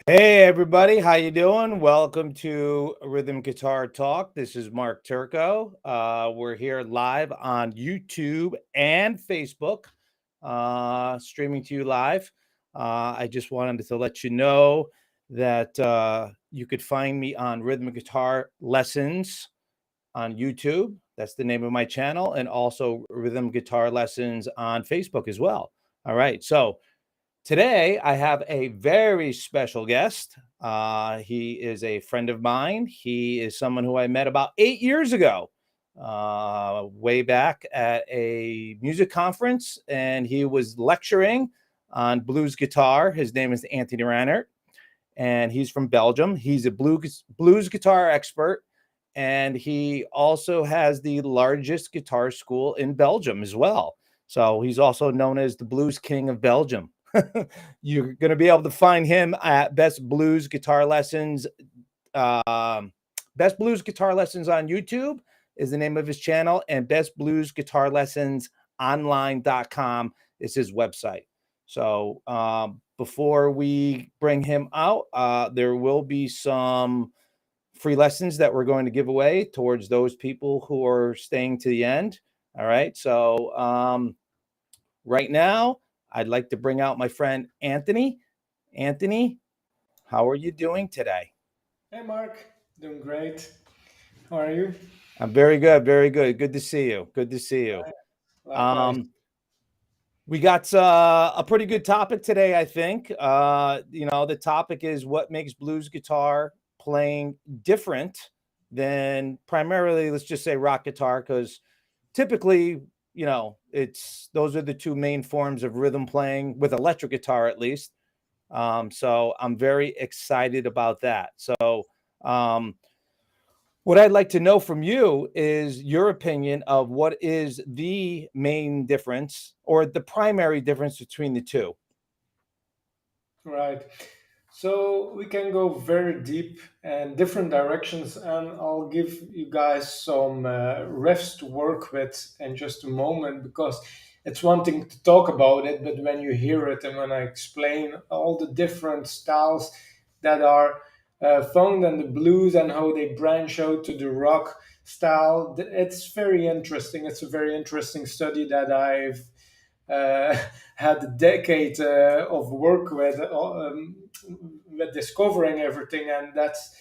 Hey everybody, how you doing? Welcome to Rhythm Guitar Talk. This is Mark Turco. We're here live on YouTube and Facebook, streaming to you live. I just wanted to let you know that you could find me on Rhythm Guitar Lessons on YouTube. That's the name of my channel, and also Rhythm Guitar Lessons on Facebook as well. All right, so today, I have a very special guest. He is a friend of mine. He is someone who I met about 8 years ago, way back at a music conference, and he was lecturing on blues guitar. His name is Antony Reynaert, and he's from Belgium. He's a blues guitar expert, and he also has the largest guitar school in Belgium as well. So he's also known as the Blues King of Belgium. You're going to be able to find him at Best Blues Guitar Lessons. Um, Best Blues Guitar Lessons on YouTube is the name of his channel, and Best Blues Guitar Lessons online.com is his website. So before we bring him out, there will be some free lessons that we're going to give away towards those people who are staying to the end. All right. So right now, I'd like to bring out my friend Antony. Antony, how are you doing today? Hey Mark, doing great. How are you? I'm very good, very good. Good to see you. Good to see you. Likewise. Um, we got a pretty good topic today, I think. The topic is what makes blues guitar playing different than primarily, let's just say, rock guitar, because typically, it's those are the two main forms of rhythm playing with electric guitar, at least. So I'm very excited about that. So, um, what I'd like to know from you is your opinion of what is the main difference or the primary difference between the two. Right. So we can go very deep and different directions, and I'll give you guys some refs to work with in just a moment because it's one thing to talk about it, but when you hear it and when I explain all the different styles that are found in the blues and how they branch out to the rock style, it's very interesting. It's a very interesting study that I've uh, had a decade of work with discovering everything, and that's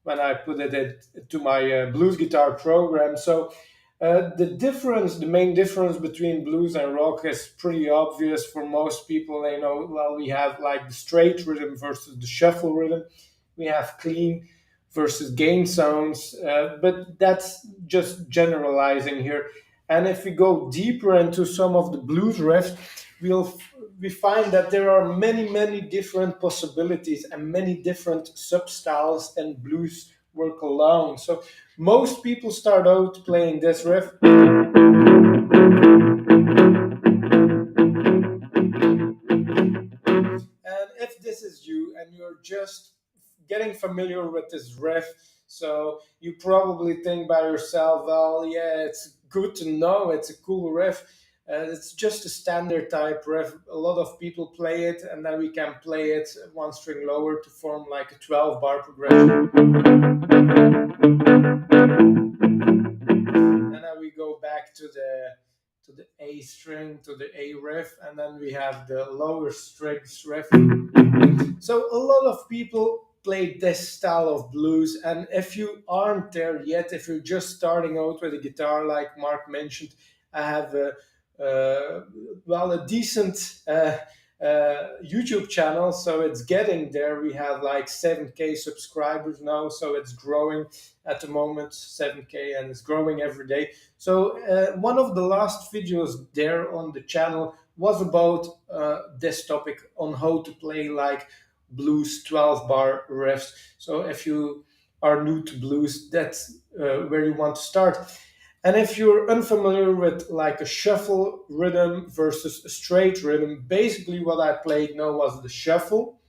when I put to my blues guitar program. So the main difference between blues and rock is pretty obvious for most people. They know, well, we have like the straight rhythm versus the shuffle rhythm. We have clean versus gain sounds, but that's just generalizing here. And if we go deeper into some of the blues riffs, we find that there are many different possibilities and many different substyles and blues work alone. So most people start out playing this riff, and if this is you and you're just getting familiar with this riff, so you probably think by yourself, well, yeah, it's good to know, it's a cool riff. It's just a standard type riff. A lot of people play it, and then we can play it one string lower to form like a 12 bar progression. And then we go back to the A string, to the A riff, and then we have the lower strings riff. So a lot of people play this style of blues, and if you aren't there yet, if you're just starting out with a guitar, like Mark mentioned, I have a decent YouTube channel, so it's getting there. We have like 7K subscribers now, so it's growing at the moment, 7K, and it's growing every day. So one of the last videos there on the channel was about this topic on how to play like blues 12 bar riffs. So if you are new to blues, that's where you want to start. And if you're unfamiliar with like a shuffle rhythm versus a straight rhythm, basically what I played now was the shuffle.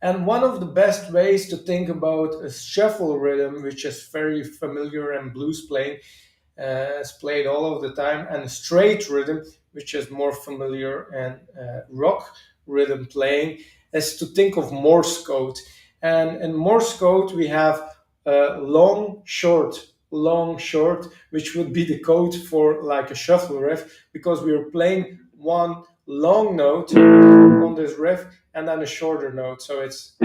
And one of the best ways to think about a shuffle rhythm, which is very familiar in blues playing, is played all of the time, and a straight rhythm, which is more familiar in rock rhythm playing, is to think of Morse code. And in Morse code, we have long, short, long, short, which would be the code for like a shuffle riff, because we are playing one long note on this riff and then a shorter note. So it's,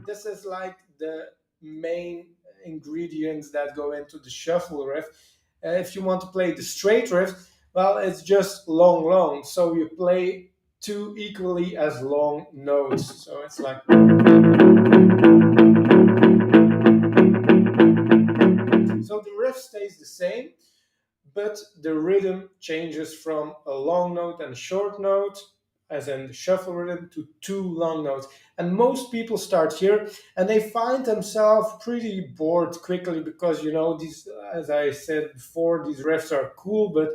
this is like the main ingredients that go into the shuffle riff. If you want to play the straight riff, well, it's just long, long. So you play two equally as long notes. So it's like. So the riff stays the same, but the rhythm changes from a long note and a short note, as in the shuffle rhythm, to two long notes. And most people start here and they find themselves pretty bored quickly, because these, as I said before, these riffs are cool, but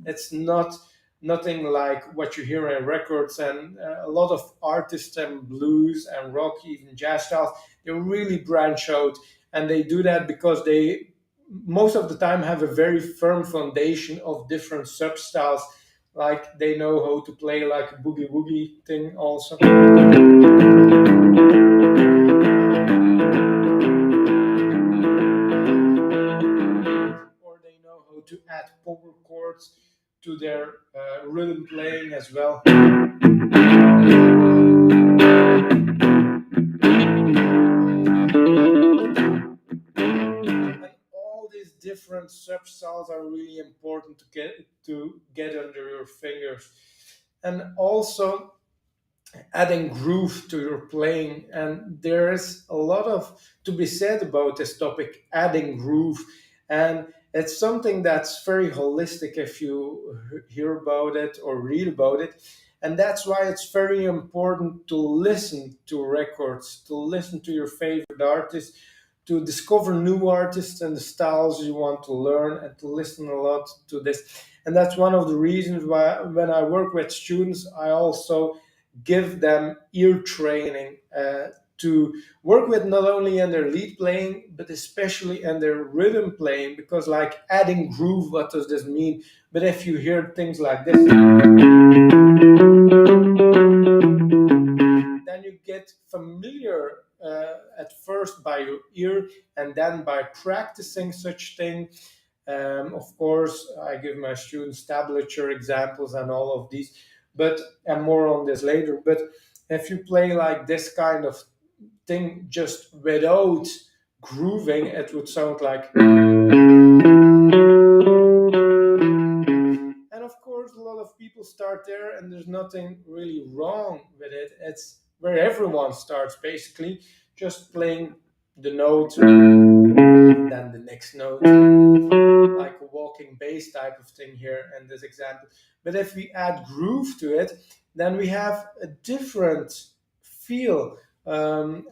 it's nothing like what you hear in records. And a lot of artists and blues and rock, even jazz styles, they really branch out, and they do that because they most of the time have a very firm foundation of different sub styles. Like they know how to play like a boogie woogie thing also, or they know how to add power chords to their rhythm playing as well. And all these different sub styles are really important to get under your fingers. And also adding groove to your playing. And there is a lot of to be said about this topic, adding groove. And it's something that's very holistic if you hear about it or read about it. And that's why it's very important to listen to records, to listen to your favorite artists, to discover new artists and the styles you want to learn, and to listen a lot to this. And that's one of the reasons why when I work with students, I also give them ear training to work with, not only in their lead playing, but especially in their rhythm playing. Because like adding groove, what does this mean? But if you hear things like this, then you get familiar at first by your ear, and then by practicing such thing. Of course, I give my students tablature examples and all of these, but and more on this later. But if you play like this kind of thing just without grooving, it would sound like. And of course, a lot of people start there, and there's nothing really wrong with it. It's where everyone starts, basically, just playing the note, then the next note, like a walking bass type of thing here in this example. But if we add groove to it, then we have a different feel. And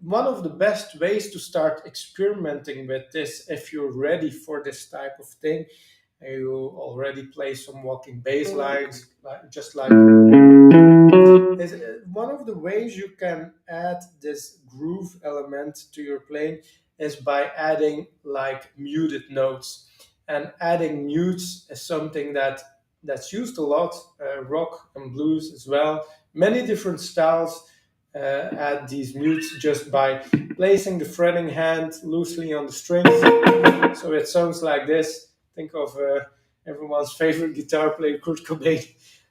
one of the best ways to start experimenting with this, if you're ready for this type of thing, you already play some walking bass lines, just like, is one of the ways you can add this groove element to your playing is by adding like muted notes. And adding mutes is something that's used a lot, rock and blues as well. Many different styles add these mutes just by placing the fretting hand loosely on the strings. So it sounds like this. Think of everyone's favorite guitar player, Kurt Cobain,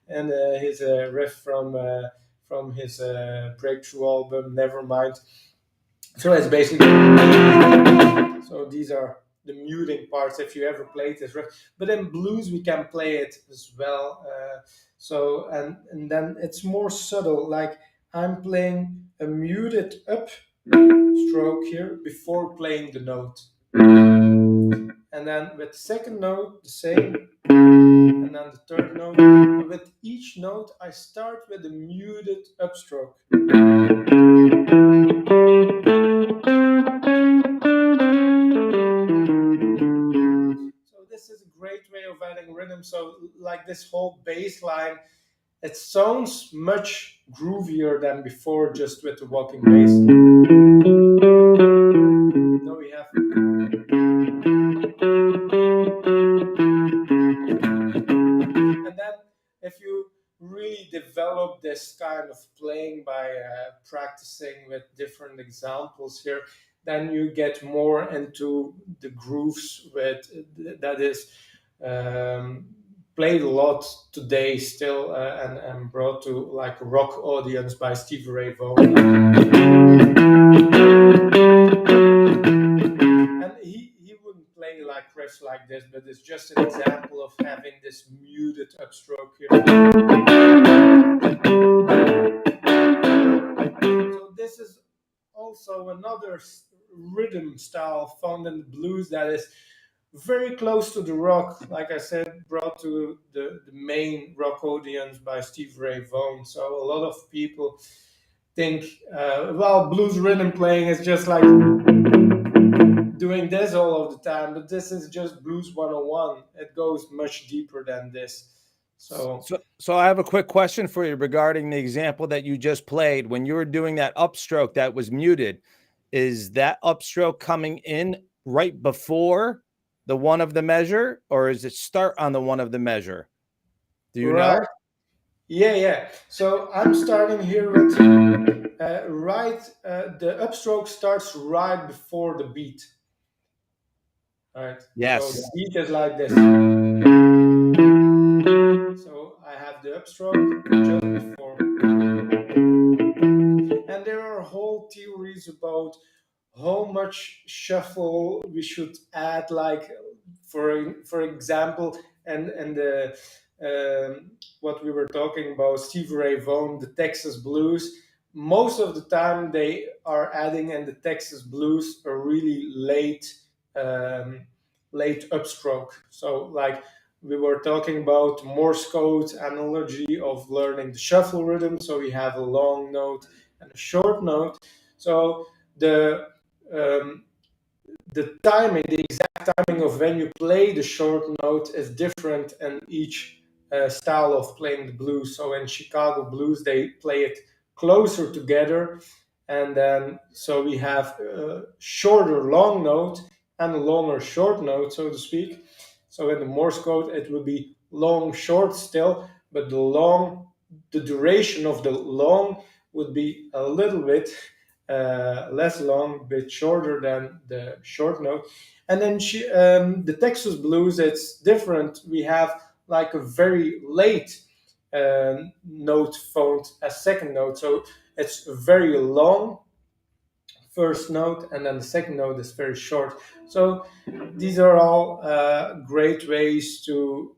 and his riff from his breakthrough album, Nevermind. So it's basically, so these are the muting parts if you ever played this riff. But in blues we can play it as well. And then it's more subtle. Like I'm playing a muted up stroke here before playing the note. And then with the second note, the same. And then the third note. And with each note, I start with a muted upstroke. So this is a great way of adding rhythm. So like this whole bass line, it sounds much groovier than before just with the walking bass. Now we have. And then if you kind of playing by practicing with different examples here, then you get more into the grooves with that is um, played a lot today still and brought to like a rock audience by Stevie Ray Vaughan. And he wouldn't play like riffs like this, but it's just an example of having this muted upstroke here. So this is also another rhythm style found in the blues that is very close to the rock, like I said, brought to the main rock audience by Steve Ray Vaughan. So a lot of people think, well, blues rhythm playing is just like doing this all of the time, but this is just blues 101. It goes much deeper than this. So I have a quick question for you regarding the example that you just played. When you were doing that upstroke that was muted, is that upstroke coming in right before the one of the measure, or is it start on the one of the measure? Do you know? Yeah. So I'm starting here with the upstroke starts right before the beat. All right. Yes. So the beat is like this. So I have the upstroke just before. And there are whole theories about how much shuffle we should add, like for example, and the what we were talking about, Stevie Ray Vaughan, the Texas blues. Most of the time, they are adding in the Texas blues a really late upstroke. So, like we were talking about Morse code analogy of learning the shuffle rhythm. So we have a long note and a short note. So the um, the timing, the exact timing of when you play the short note is different in each style of playing the blues. So in Chicago blues, they play it closer together, and then so we have a shorter long note and a longer short note, so to speak. So in the Morse code, it would be long short still, but the duration of the long would be a little bit less long, bit shorter than the short note. And then the Texas blues, it's different. We have like a very late note found as second note, so it's very long first note, and then the second note is very short. So these are all great ways to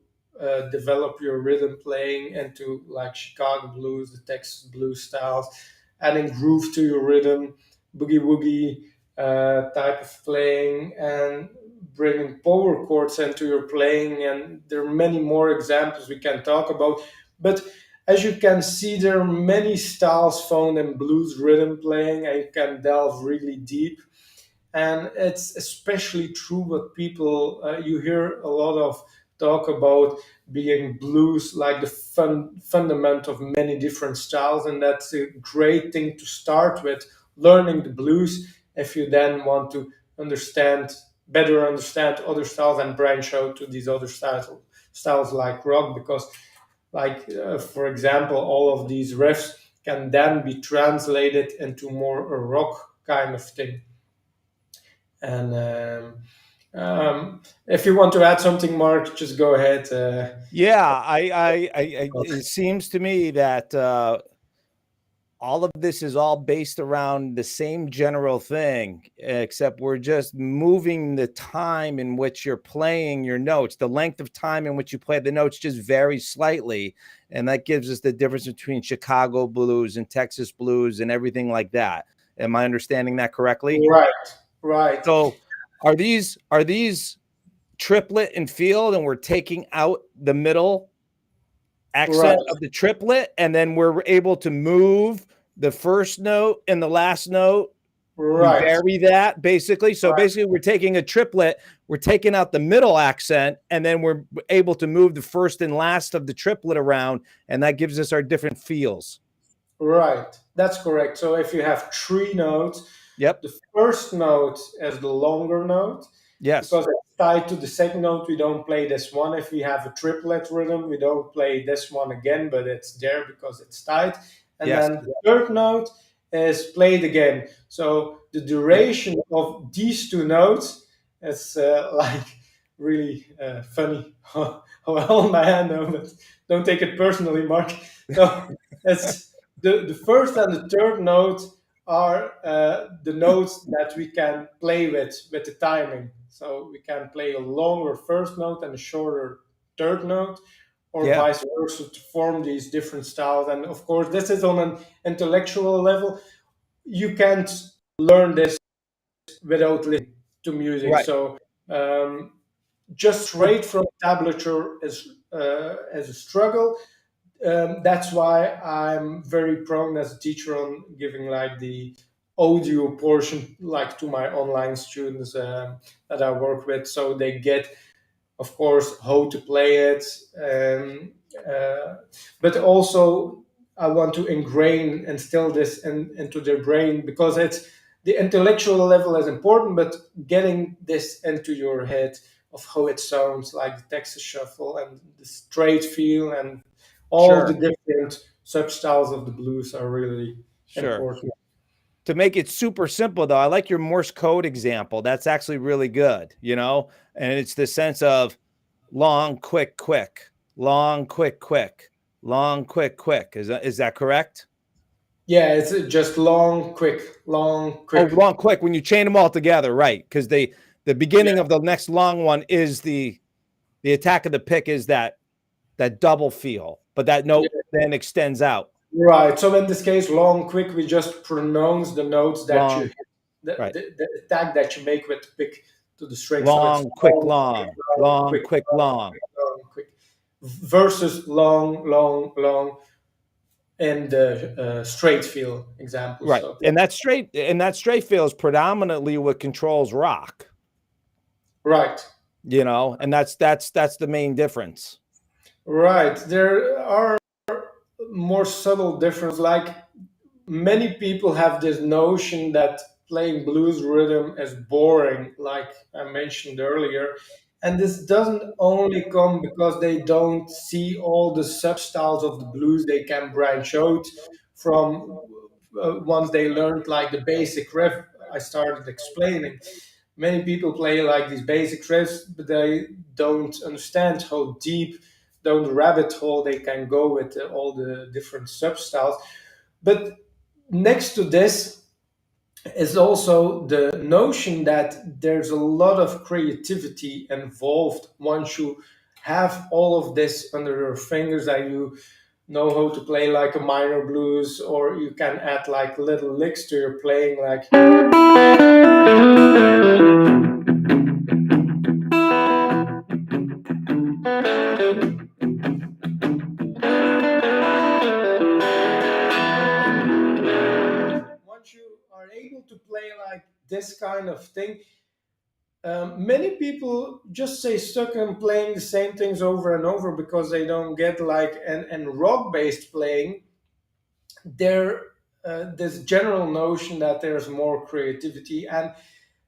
develop your rhythm playing into like Chicago blues, the Texas blues styles, adding groove to your rhythm, boogie woogie type of playing, and bringing power chords into your playing. And there are many more examples we can talk about, but as you can see, there are many styles found in blues rhythm playing, and you can delve really deep. And it's especially true what people you hear a lot of talk about being blues like the fundament of many different styles, and that's a great thing to start with, learning the blues. If you then want to better understand other styles and branch out to these other styles like rock, because like for example, all of these riffs can then be translated into more a rock kind of thing. And if you want to add something, Mark, just go ahead. Yeah, it seems to me that all of this is all based around the same general thing, except we're just moving the time in which you're playing your notes. The length of time in which you play the notes just varies slightly. And that gives us the difference between Chicago blues and Texas blues and everything like that. Am I understanding that correctly? Right. So are these triplet and field, and we're taking out the middle accent of the triplet, and then we're able to move the first note and the last note. We vary that basically. So basically we're taking a triplet, we're taking out the middle accent, and then we're able to move the first and last of the triplet around, and that gives us our different feels. Right, that's correct. So if you have three notes, Yep. the first note is the longer note. Yes. Because it's tied to the second note, we don't play this one. If we have a triplet rhythm, we don't play this one again, but it's there because it's tied. and Yes. then the third note is played again. So the Yeah. duration of these two notes is like really funny. How well I know, but don't take it personally, Mark. So it's the first and the third note are the notes that we can play with the timing. So we can play a longer first note and a shorter third note, or Yeah. vice versa, to form these different styles. And of course, this is on an intellectual level. You can't learn this without listening to music. Right. So just Well, straight from tablature is a struggle. That's why I'm very prone as a teacher on giving like the audio portion, like to my online students that I work with, so they get, of course, how to play it, uh, but also I want to instill this into their brain, because it's the intellectual level is important, but getting this into your head of how it sounds, like the Texas Shuffle and the straight feel and all the sure. different substyles of the blues are really Sure. important. To make it super simple, though, I like your Morse code example. That's actually really good, and it's the sense of long, quick, quick, long, quick, quick, long, quick, quick. Is that correct? Yeah, it's just long, quick, long, Oh, quick. long, quick. When you chain them all together, right? Because the Yeah, beginning of the next long one is the attack of the pick is that double feel, but that yeah. note then extends out. Right. So in this case, long, quick, we just pronounce the notes that you Long, hit, the, right? the attack that you make with the pick to the string. So it's Long, quick, long, quick, long, long, long, quick, quick, long, long. quick, long, quick, versus long, long, long in the straight feel example. Right. So And that straight feel is predominantly what controls rock, right, and that's the main difference. right. There are more subtle difference. Like many people have this notion that playing blues rhythm is boring, like I mentioned earlier. And this doesn't only come because they don't see all the substyles of the blues they can branch out from once they learned like the basic riff I started explaining. Many people play like these basic riffs, but they don't understand how deep down the rabbit hole they can go with all the different substyles. But next to this is also the notion that there's a lot of creativity involved once you have all of this under your fingers, and you know how to play like a minor blues, or you can add like little licks to your playing, like once you are able to play like this kind of thing. Many people just stay stuck in playing the same things over and over because they don't get like and rock based playing there this general notion that there's more creativity, and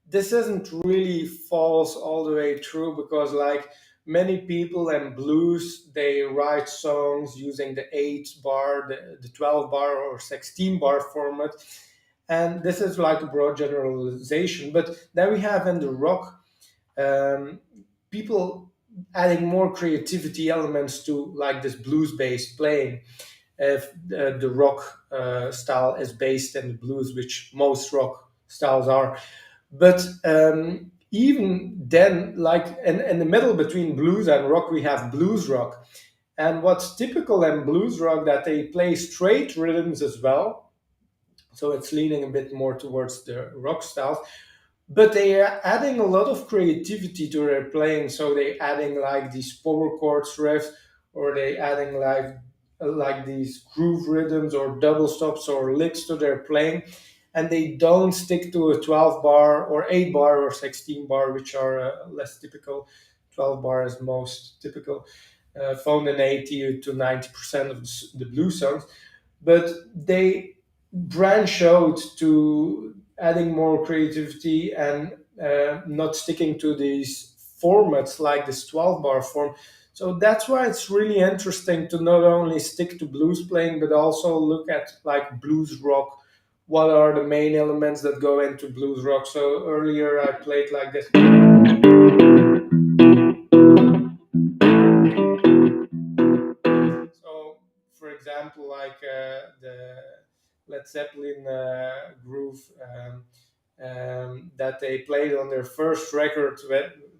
this isn't really false all the way through, because like many people in blues, they write songs using the 8 bar, the 12 bar or 16 bar format, and this is like a broad generalization. But then we have in the rock, um, people adding more creativity elements to like this blues based playing, if the rock style is based in the blues, which most rock styles are. But even then, like in the middle between blues and rock, we have blues rock. And what's typical in blues rock, that they play straight rhythms as well. So it's leaning a bit more towards the rock styles, but they are adding a lot of creativity to their playing. So they adding like these power chords riffs, or they adding like these groove rhythms or double stops or licks to their playing, and they don't stick to a 12 bar or 8 bar or 16 bar, which are less typical. 12 bar is most typical, found in 80 to 90% of the blues songs. But they branch out to adding more creativity and not sticking to these formats like this 12 bar form. So that's why it's really interesting to not only stick to blues playing, but also look at like blues rock. What are the main elements that go into blues rock? So earlier I played like this. So, for example, like the Led Zeppelin groove that they played on their first record,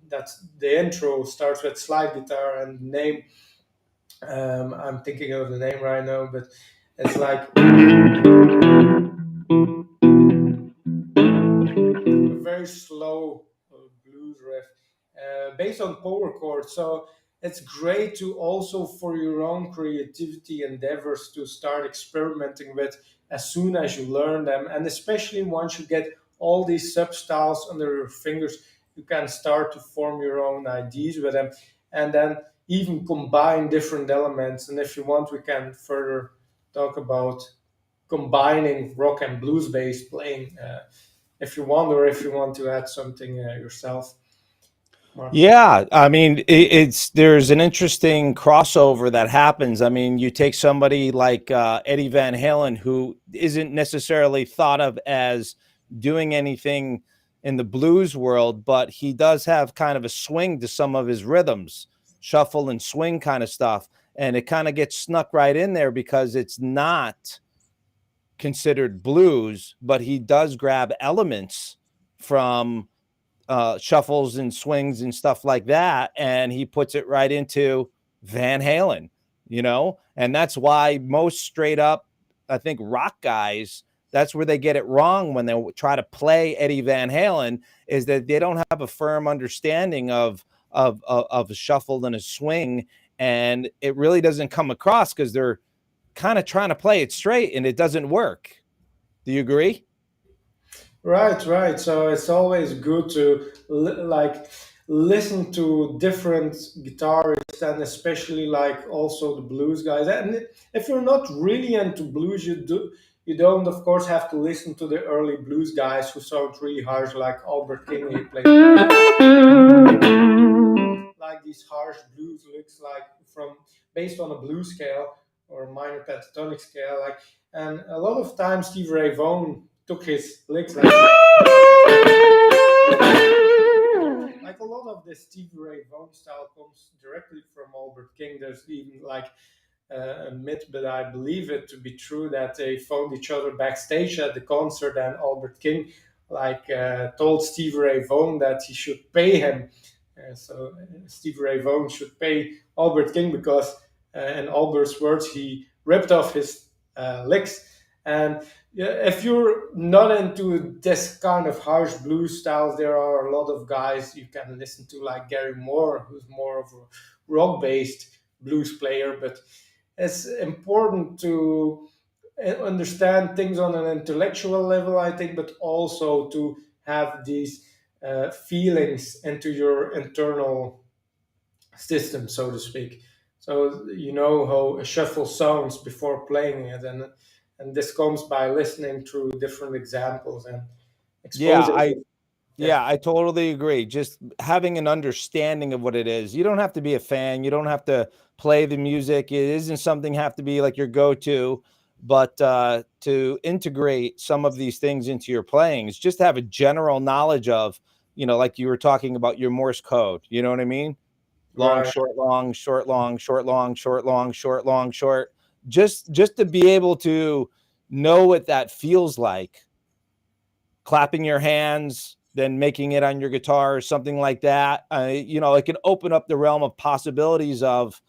that's the intro starts with slide guitar and name. I'm thinking of the name right now, but it's like a very slow blues riff based on power chords. So it's great to also for your own creativity endeavors to start experimenting with as soon as you learn them, and especially once you get all these sub styles under your fingers, you can start to form your own ideas with them, and then even combine different elements. And if you want, we can further talk about combining rock and blues based playing. If you want, or if you want to add something yourself, Mark. Yeah, I mean, it's there's an interesting crossover that happens. I mean, you take somebody like Eddie Van Halen, who isn't necessarily thought of as doing anything in the blues world, but he does have kind of a swing to some of his rhythms, shuffle and swing kind of stuff, and it kind of gets snuck right in there because it's not considered blues, but he does grab elements from shuffles and swings and stuff like that, and he puts it right into Van Halen, and that's why most straight up, I think, rock guys, that's where they get it wrong when they try to play Eddie Van Halen, is that they don't have a firm understanding of a shuffle and a swing, and it really doesn't come across because they're kind of trying to play it straight and it doesn't work. Do you agree? Right, right. So it's always good to listen to different guitarists, and especially like also the blues guys. And if you're not really into blues, you don't of course have to listen to the early blues guys who sound really harsh, like Albert King. He played like these harsh blues licks, like from based on a blues scale or a minor pentatonic scale, like. And a lot of times Steve Ray Vaughan took his licks like a lot of the Steve Ray Vaughan style comes directly from Albert King. There's even like a myth, but I believe it to be true, that they found each other backstage at the concert, and Albert King told Steve Ray Vaughan that he should pay him. Steve Ray Vaughan should pay Albert King because, in Albert's words, he ripped off his licks. And yeah, if you're not into this kind of harsh blues styles, there are a lot of guys you can listen to, like Gary Moore, who's more of a rock-based blues player. But it's important to understand things on an intellectual level, I think, but also to have these feelings into your internal system, so to speak. So you know how a shuffle sounds before playing it, and this comes by listening through different examples and Yeah, exposing. I Yeah, Yeah, I totally agree. Just having an understanding of what it is. You don't have to be a fan. You don't have to play the music. It isn't something have to be like your go-to, but to integrate some of these things into your playing is just to have a general knowledge of, like you were talking about your Morse code. You know what I mean? Long, right, short, long, short, long, short, long, short, long, short, long, short. Just to be able to know what that feels like, clapping your hands, then making it on your guitar or something like that. It can open up the realm of possibilities of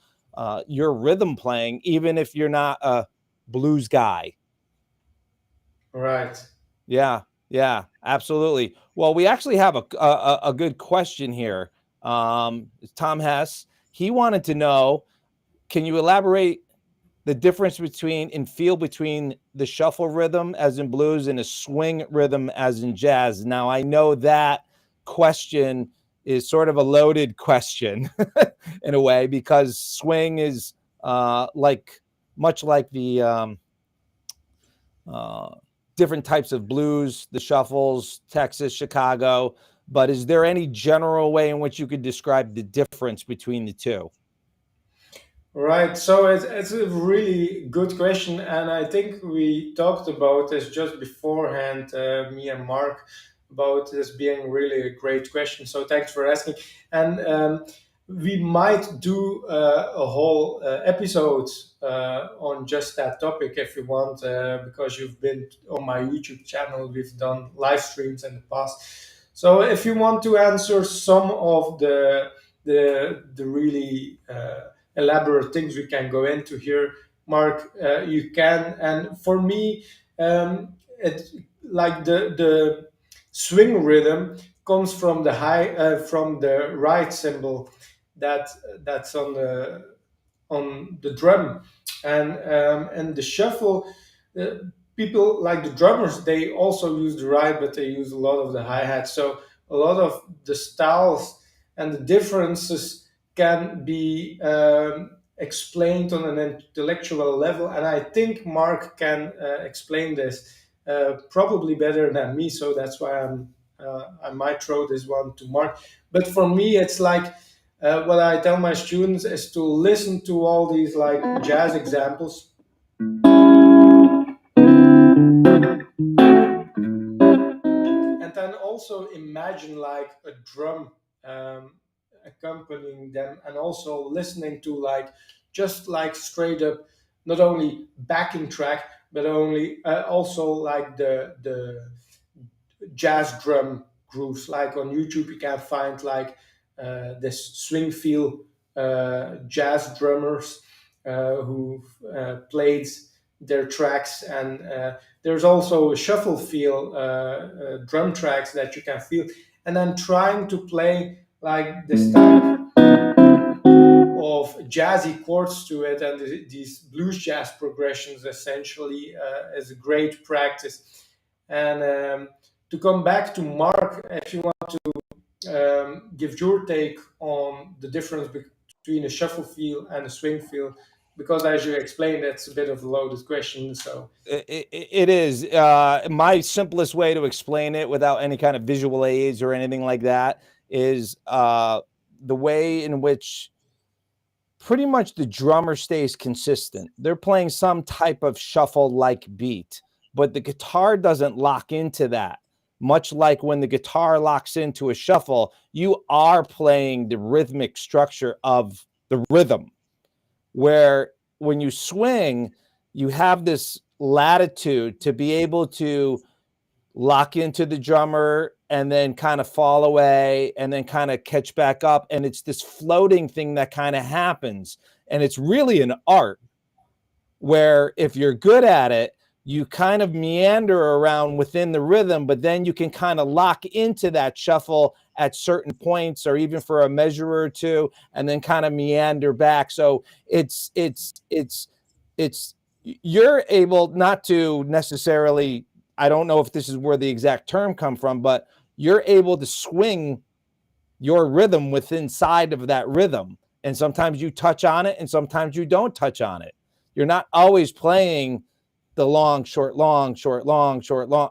your rhythm playing, even if you're not a blues guy. right. Yeah, yeah, absolutely. Well, we actually have a good question here. Tom Hess, he wanted to know, can you elaborate the difference between and feel between the shuffle rhythm as in blues and a swing rhythm as in jazz? Now, I know that question is sort of a loaded question in a way, because swing is like much like the uh, different types of blues, the shuffles, Texas, Chicago. But is there any general way in which you could describe the difference between the two? Right. So it's a really good question. And I think we talked about this just beforehand, me and Mark, about this being really a great question. So thanks for asking. And we might do a whole episode on just that topic if you want, because you've been on my YouTube channel. We've done live streams in the past. So if you want to answer some of the really elaborate things we can go into here, Mark, you can. And for me, it like the swing rhythm comes from the from the right symbol that that's on the drum, and the shuffle. Uh, People like the drummers, they also use the right, but they use a lot of the hi hat. So a lot of the styles and the differences can be explained on an intellectual level, and I think Mark can explain this probably better than me. So that's why I might throw this one to Mark. But for me, it's like what I tell my students is to listen to all these like jazz examples, and then also imagine like a drum um, accompanying them, and also listening to like just like straight up, not only backing track, but only also like the jazz drum grooves. Like on YouTube, you can find like this swing feel jazz drummers who played their tracks, and there's also a shuffle feel drum tracks that you can feel, and then trying to play like this type of jazzy chords to it, and these blues jazz progressions essentially is a great practice. And to come back to Mark, if you want to give your take on the difference between a shuffle feel and a swing feel, because as you explained, it's a bit of a loaded question. So It is. My simplest way to explain it without any kind of visual aids or anything like that is the way in which pretty much the drummer stays consistent. They're playing some type of shuffle like beat, but the guitar doesn't lock into that. Much like when the guitar locks into a shuffle, you are playing the rhythmic structure of the rhythm. Where when you swing, you have this latitude to be able to lock into the drummer and then kind of fall away and then kind of catch back up. And it's this floating thing that kind of happens. And it's really an art where if you're good at it, you kind of meander around within the rhythm, but then you can kind of lock into that shuffle at certain points or even for a measure or two, and then kind of meander back. So it's you're able not to necessarily, I don't know if this is where the exact term come from, but you're able to swing your rhythm within inside of that rhythm. And sometimes you touch on it and sometimes you don't touch on it. You're not always playing the long, short, long, short, long, short, long.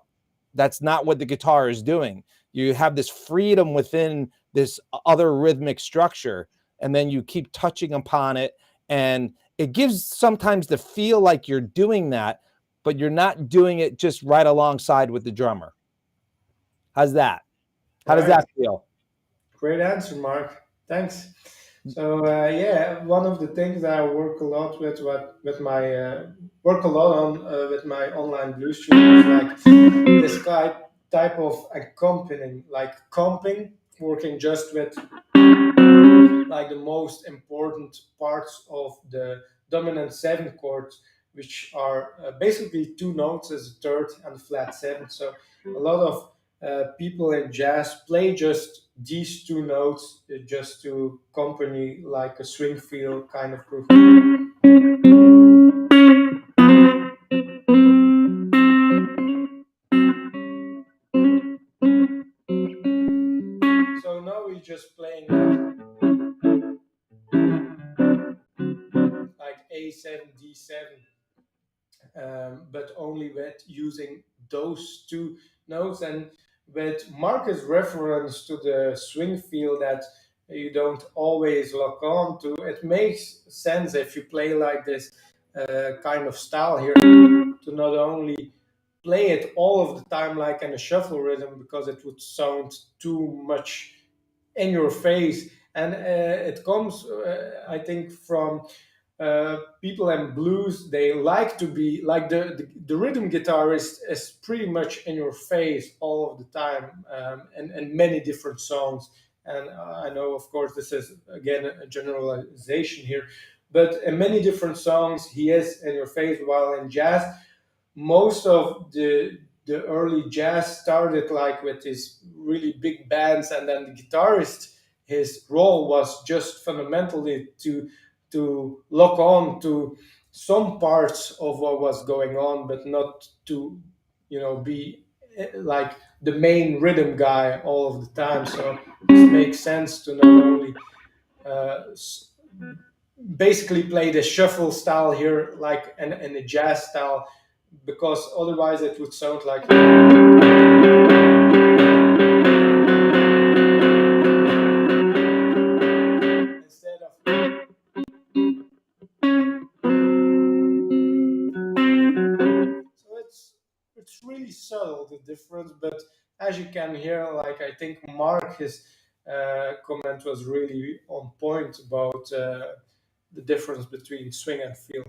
That's not what the guitar is doing. You have this freedom within this other rhythmic structure, and then you keep touching upon it. And it gives sometimes the feel like you're doing that, but you're not doing it just right alongside with the drummer. How's that? How does right, that feel? great answer, Mark. Thanks. So yeah, one of the things that I work a lot with my work a lot on with my online blues tunes, like this type of accompanying, like comping, working just with like the most important parts of the dominant seven chord, which are basically two notes as a third and a flat seven. So a lot of people in jazz play just these two notes just to accompany like a swing feel kind of groove. So now we're just playing like A7, D7, but only with using those two notes. And with Marcus' reference to the swing feel that you don't always lock on to. It makes sense if you play like this kind of style here to not only play it all of the time like in a shuffle rhythm, because it would sound too much in your face. And it comes, I think, from people in blues. They like to be like the rhythm guitarist is pretty much in your face all of the time, and many different songs. And I know, of course, this is again a generalization here, but in many different songs he is in your face. While in jazz, most of the early jazz started like with these really big bands, and then the guitarist, his role was just fundamentally to lock on to some parts of what was going on, but not to, be like the main rhythm guy all of the time. So it makes sense to not only uh, basically play the shuffle style here like in the jazz style, because otherwise it would sound like instead of, so it's really subtle, the difference. But as you can hear, like, I think Mark, his comment was really on point about the difference between swing and feel.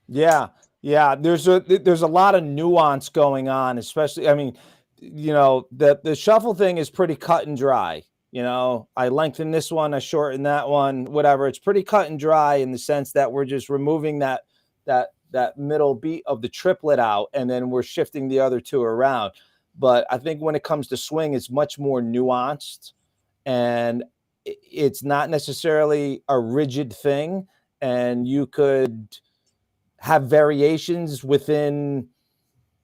Yeah, yeah. There's a lot of nuance going on, especially. I mean, the shuffle thing is pretty cut and dry. I lengthen this one, I shorten that one, whatever. It's pretty cut and dry in the sense that we're just removing that middle beat of the triplet out, and then we're shifting the other two around. But I think when it comes to swing, it's much more nuanced, and it's not necessarily a rigid thing, and you could have variations within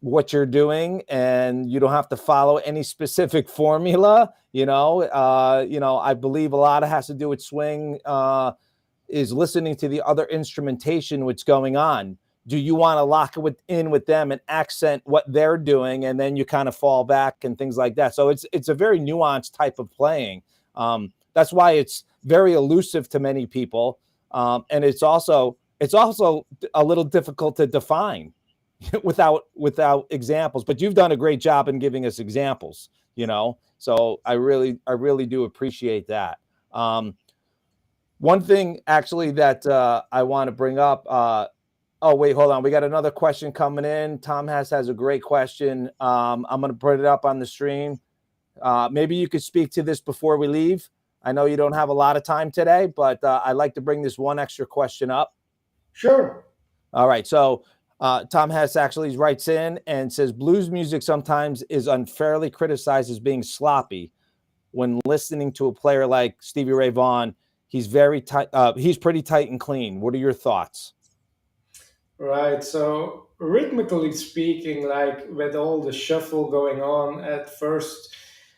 what you're doing, and you don't have to follow any specific formula. I believe a lot of has to do with swing, is listening to the other instrumentation, what's going on. Do you want to lock it in with them and accent what they're doing, and then you kind of fall back and things like that? So it's a very nuanced type of playing. That's why it's very elusive to many people, and it's also a little difficult to define without examples. But you've done a great job in giving us examples. So I really do appreciate that. One thing actually that I want to bring up. Oh, wait, hold on. We got another question coming in. Tom has a great question. I'm going to put it up on the stream. Maybe you could speak to this before we leave. I know you don't have a lot of time today, but I'd like to bring this one extra question up. Sure. All right. So Tom Hess actually writes in and says, blues music sometimes is unfairly criticized as being sloppy. When listening to a player like Stevie Ray Vaughan, he's very tight. He's pretty tight and clean. What are your thoughts? Right. So rhythmically speaking, like with all the shuffle going on at first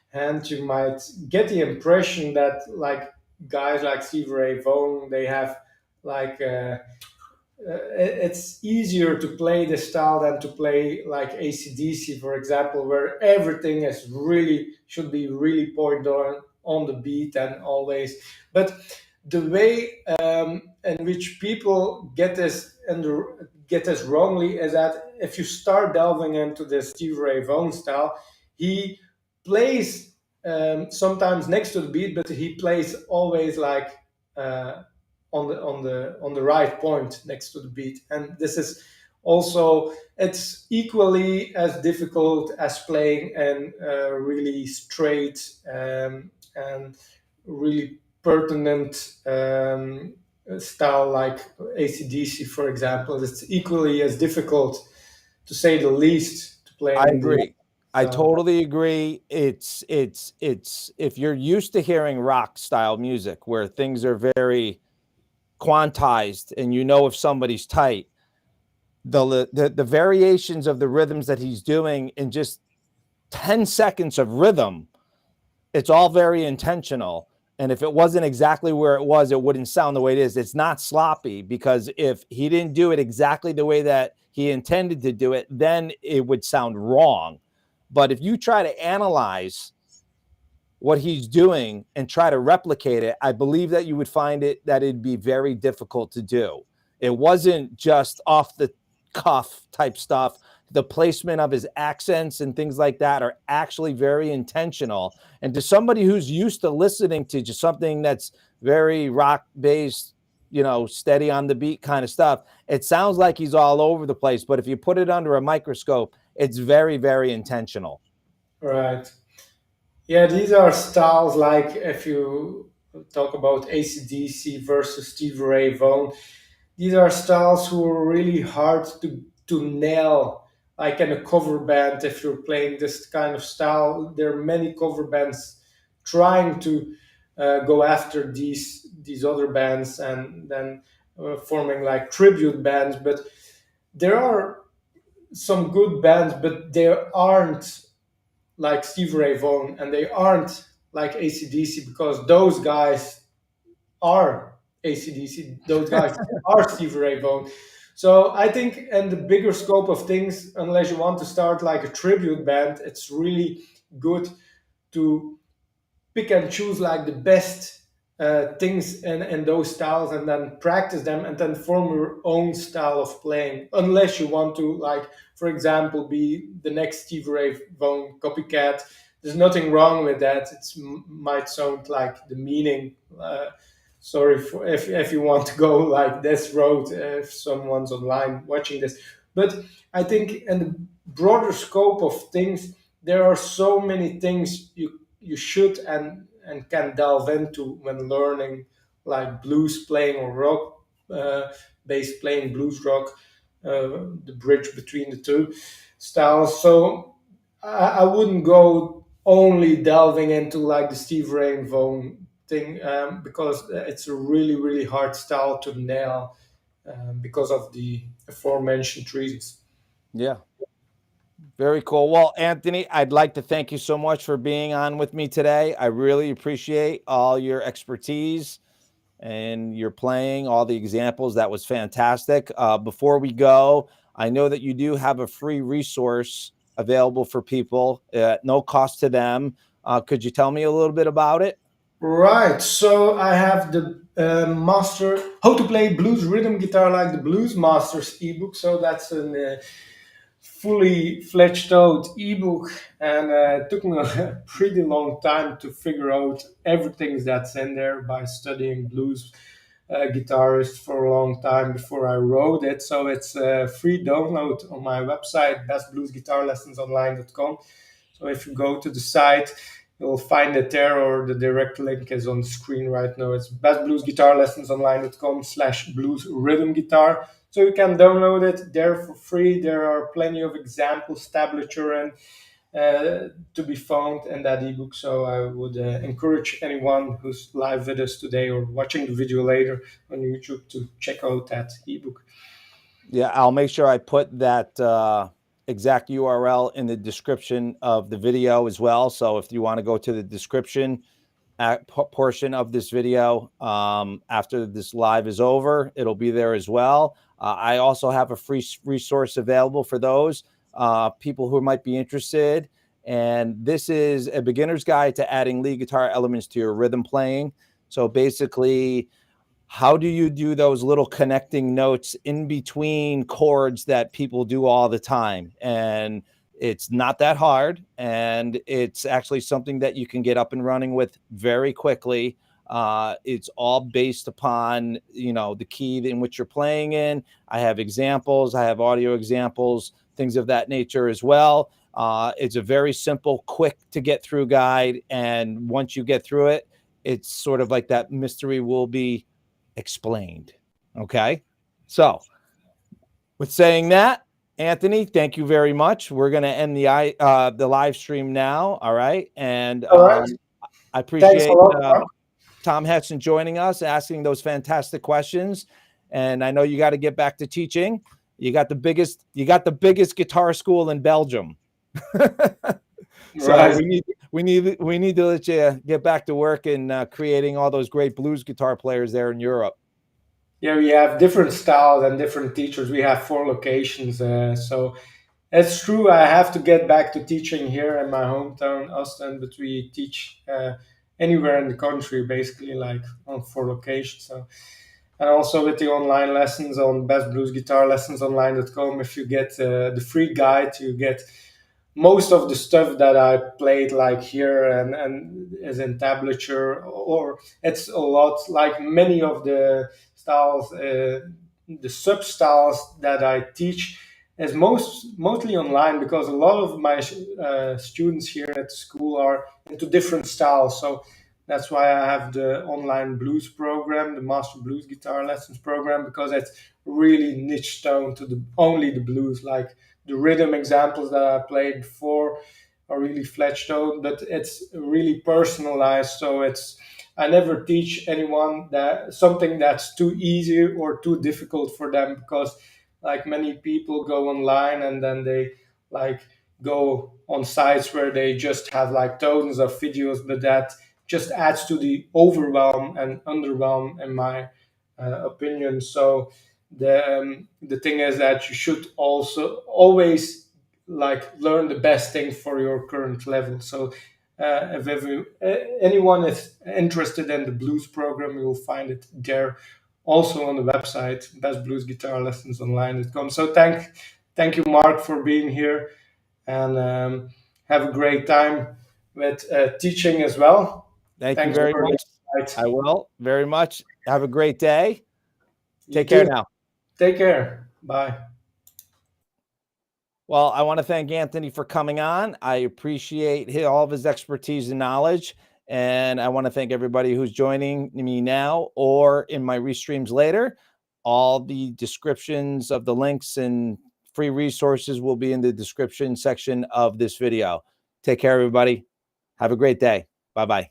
hand, you might get the impression that like guys like Steve Ray Vaughan, they have like it's easier to play this style than to play like ACDC, for example, where everything is really should be really point on the beat and always. But the way in which people get this wrongly is that if you start delving into the Steve Ray Vaughan style, he plays sometimes next to the beat, but he plays always like uh, on the right point next to the beat. And this is also, it's equally as difficult as playing an really straight and really pertinent style like ACDC, for example. It's equally as difficult, to say the least, to play I in the. agree. I totally agree. It's if you're used to hearing rock style music where things are very quantized and if somebody's tight, the variations of the rhythms that he's doing in just 10 seconds of rhythm, it's all very intentional. And if it wasn't exactly where it was, it wouldn't sound the way it is. It's not sloppy, because if he didn't do it exactly the way that he intended to do it, then it would sound wrong. But if you try to analyze what he's doing and try to replicate it, I believe that you would find that it'd be very difficult to do. It wasn't just off the cuff type stuff. The placement of his accents and things like that are actually very intentional. And to somebody who's used to listening to just something that's very rock based, steady on the beat kind of stuff, it sounds like he's all over the place. But if you put it under a microscope, it's very, very intentional. Right. Yeah, these are styles like if you talk about AC/DC versus Stevie Ray Vaughan, these are styles who are really hard to nail. Like in a cover band, if you're playing this kind of style, there are many cover bands trying to go after these other bands and then forming like tribute bands. But there are some good bands, but they aren't like Steve Ray Vaughan and they aren't like AC/DC because those guys are AC/DC. Those guys are Steve Ray Vaughan. So I think in the bigger scope of things, unless you want to start like a tribute band, it's really good to pick and choose like the best things in those styles and then practice them and then form your own style of playing, unless you want to, like, for example, be the next Steve Ray Vaughan copycat. There's nothing wrong with that. It might sound like the meaning, sorry for if you want to go like this road, if someone's online watching this. But I think in the broader scope of things, there are so many things you should and can delve into when learning like blues playing or rock bass playing, blues rock, the bridge between the two styles. So I wouldn't go only delving into like the Steve Ray Vaughan thing, because it's a really really hard style to nail, because of the aforementioned reasons. Yeah. Very cool. Well, Anthony, I'd like to thank you so much for being on with me today. I really appreciate all your expertise and your playing, all the examples. That was fantastic. Before we go, I know that you do have a free resource available for people at no cost to them. Could you tell me a little bit about it? Right. So I have the master how to play blues rhythm guitar like the Blues Masters ebook. So that's a fully fledged out ebook, and it took me a pretty long time to figure out everything that's in there by studying blues guitarist for a long time before I wrote it. So it's a free download on my website, bestbluesguitarlessonsonline.com. So if you go to the site, you'll find it there, or the direct link is on the screen right now. It's bestbluesguitarlessonsonline.com/blues rhythm guitar. So you can download it there for free. There are plenty of examples, tablature, and to be found in that ebook. So I would encourage anyone who's live with us today or watching the video later on YouTube to check out that ebook. Yeah, I'll make sure I put that exact URL in the description of the video as well. So if you want to go to the description portion of this video after this live is over, it'll be there as well. I also have a free resource available for those people who might be interested. And this is a beginner's guide to adding lead guitar elements to your rhythm playing. So basically, how do you do those little connecting notes in between chords that people do all the time? And it's not that hard, and it's actually something that you can get up and running with very quickly. It's all based upon, the key in which you're playing in. I have examples, I have audio examples, things of that nature as well. It's a very simple, quick to get through guide. And once you get through it, it's sort of like that mystery will be explained. Okay. So with saying that, Anthony, thank you very much. We're going to end the live stream now. All right. And All right. I Thanks a appreciate lot, Mark. Tom Hetson joining us, asking those fantastic questions. And I know you got to get back to teaching. You got the biggest guitar school in Belgium. So Right. we need to let you get back to work and creating all those great blues guitar players there in Europe. Yeah, we have different styles and different teachers. We have 4 locations, so It's true. I have to get back to teaching here in my hometown, Austin, but we teach anywhere in the country, basically, like on 4 locations. So, and also with the online lessons on bestbluesguitarlessonsonline.com, if you get the free guide, you get most of the stuff that I played like here and is in tablature, or it's a lot like many of the styles, the sub styles that I teach is mostly online, because a lot of my students here at school are into different styles. So that's why I have the online blues program, the Master Blues Guitar Lessons program, because it's really niche down to the only the blues. Like the rhythm examples that I played before are really fletched out, but it's really personalized. So it's I never teach anyone that something that's too easy or too difficult for them, because like many people go online and then they like go on sites where they just have like thousands of videos, but that just adds to the overwhelm and underwhelm in my opinion. So the thing is that you should also always like learn the best thing for your current level. So if anyone is interested in the blues program, you'll find it there, also on the website bestbluesguitarlessonsonline.com. So thank you, Mark, for being here, and have a great time with teaching as well. Thank you Thanks very for the much. insight. I will very much. Have a great day. You Take care too. now. Take care. Bye. Well, I want to thank Anthony for coming on. I appreciate all of his expertise and knowledge. And I want to thank everybody who's joining me now or in my restreams later. All the descriptions of the links and free resources will be in the description section of this video. Take care, everybody. Have a great day. Bye-bye.